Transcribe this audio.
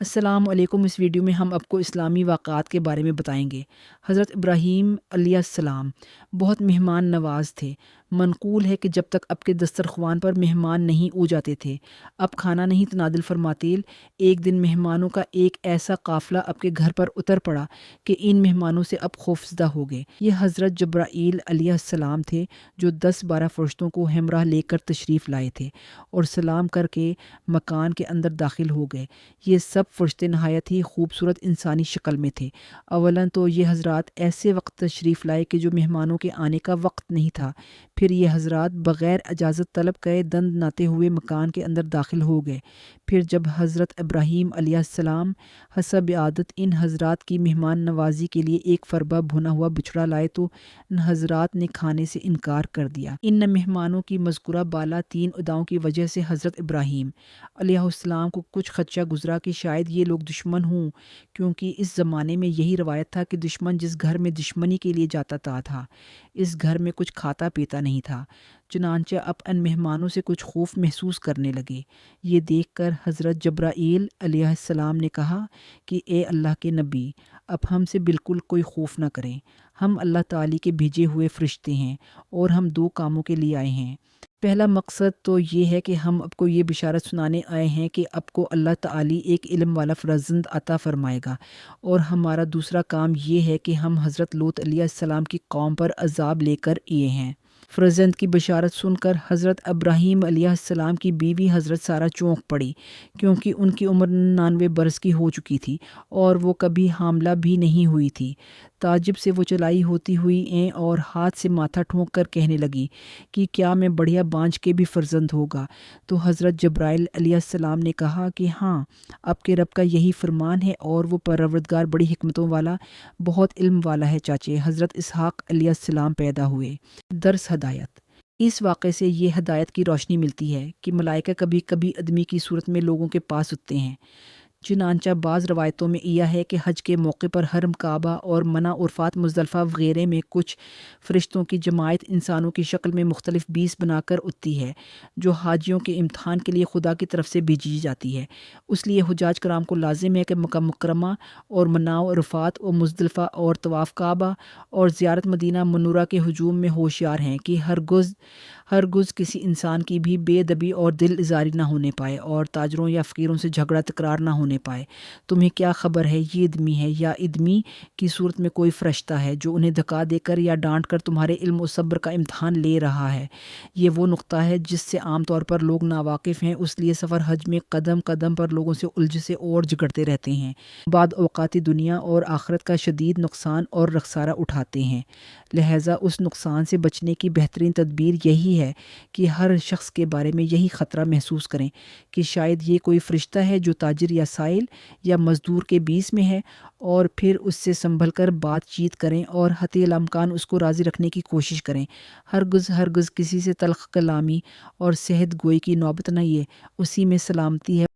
السلام علیکم۔ اس ویڈیو میں ہم آپ کو اسلامی واقعات کے بارے میں بتائیں گے۔ حضرت ابراہیم علیہ السلام بہت مہمان نواز تھے۔ منقول ہے کہ جب تک آپ کے دسترخوان پر مہمان نہیں آ جاتے تھے آپ کھانا نہیں تنادل فرماتے۔ ایک دن مہمانوں کا ایک ایسا قافلہ آپ کے گھر پر اتر پڑا کہ ان مہمانوں سے آپ خوفزدہ ہو گئے۔ یہ حضرت جبرائیل علیہ السلام تھے جو 10-12 فرشتوں کو ہمراہ لے کر تشریف لائے تھے اور سلام کر کے مکان کے اندر داخل ہو گئے۔ یہ سب فرشتے نہایت ہی خوبصورت انسانی شکل میں تھے۔ اولاً تو یہ حضرات ایسے وقت تشریف لائے کہ جو مہمانوں کے آنے کا وقت نہیں تھا۔ پھر یہ حضرات بغیر اجازت طلب کئے دند ناتے ہوئے مکان کے اندر داخل ہو گئے۔ پھر جب حضرت ابراہیم علیہ السلام حسب عادت ان حضرات کی مہمان نوازی کے لیے ایک فربہ بھنا ہوا بچھڑا لائے تو ان حضرات نے کھانے سے انکار کر دیا۔ ان مہمانوں کی مذکورہ بالا 3 اداؤں کی وجہ سے حضرت ابراہیم علیہ السلام کو کچھ خدشہ گزرا کہ شاید یہ لوگ دشمن ہوں، کیونکہ اس زمانے میں یہی روایت تھا کہ دشمن جس گھر میں دشمنی کے لیے جاتا تھا اس گھر میں کچھ کھاتا پیتا نہیں تھا۔ چنانچہ اب ان مہمانوں سے کچھ خوف محسوس کرنے لگے۔ یہ دیکھ کر حضرت جبرائیل علیہ السلام نے کہا کہ اے اللہ کے نبی، اب ہم سے بالکل کوئی خوف نہ کریں۔ ہم اللہ تعالی کے بھیجے ہوئے فرشتے ہیں اور ہم 2 کاموں کے لیے آئے ہیں۔ پہلا مقصد تو یہ ہے کہ ہم آپ کو یہ بشارت سنانے آئے ہیں کہ آپ کو اللہ تعالی ایک علم والا فرزند عطا فرمائے گا، اور ہمارا دوسرا کام یہ ہے کہ ہم حضرت لوط علیہ السلام کی قوم پر عذاب لے کر آئے ہیں۔ فرزند کی بشارت سن کر حضرت ابراہیم علیہ السلام کی بیوی حضرت سارہ چونک پڑی، کیونکہ ان کی عمر 99 برس کی ہو چکی تھی اور وہ کبھی حاملہ بھی نہیں ہوئی تھی۔ تعجب سے وہ چلائی ہوتی ہوئی اور ہاتھ سے ماتھا ٹھونک کر کہنے لگی کہ کیا میں بڑھیا بانجھ کے بھی فرزند ہوگا؟ تو حضرت جبرائیل علیہ السلام نے کہا کہ ہاں، آپ کے رب کا یہی فرمان ہے اور وہ پروردگار بڑی حکمتوں والا، بہت علم والا ہے۔ چاچے حضرت اسحاق علیہ السلام پیدا ہوئے۔ درس ہدایت۔ اس واقعے سے یہ ہدایت کی روشنی ملتی ہے کہ ملائکہ کبھی کبھی آدمی کی صورت میں لوگوں کے پاس اٹھتے ہیں۔ چنانچہ بعض روایتوں میں یہ ہے کہ حج کے موقع پر حرم کعبہ اور منی، عرفات، مزدلفہ وغیرہ میں کچھ فرشتوں کی جماعت انسانوں کی شکل میں مختلف بیس بنا کر اٹھتی ہے، جو حاجیوں کے امتحان کے لیے خدا کی طرف سے بھیجی جاتی ہے۔ اس لیے حجاج کرام کو لازم ہے کہ مکہ مکرمہ اور منی، عرفات اور مزدلفہ اور طواف کعبہ اور زیارت مدینہ منورہ کے ہجوم میں ہوشیار ہیں کہ ہرگز کسی انسان کی بھی بے ادبی اور دل ازاری نہ ہونے پائے اور تاجروں یا فقیروں سے جھگڑا تکرار نہ ہونے پائے۔ تمہیں کیا خبر ہے یہ ادمی ہے یا ادمی کی صورت میں کوئی فرشتہ ہے جو انہیں دھکا دے کر یا ڈانٹ کر تمہارے علم و صبر کا امتحان لے رہا ہے؟ یہ وہ نقطہ ہے جس سے عام طور پر لوگ ناواقف ہیں، اس لیے سفر حج میں قدم قدم پر لوگوں سے الجھ سے اور جھگڑتے رہتے ہیں، بعد اوقات دنیا اور آخرت کا شدید نقصان اور خسارہ اٹھاتے ہیں۔ لہٰذا اس نقصان سے بچنے کی بہترین تدبیر یہی ہے کہ ہر شخص کے بارے میں یہی خطرہ محسوس کریں کہ شاید یہ کوئی فرشتہ ہے جو تاجر یا سائل یا مزدور کے بیس میں ہے، اور پھر اس سے سنبھل کر بات چیت کریں اور حتی الامکان اس کو راضی رکھنے کی کوشش کریں۔ ہرگز کسی سے تلخ کلامی اور صحت گوئی کی نوبت نہ، یہ اسی میں سلامتی ہے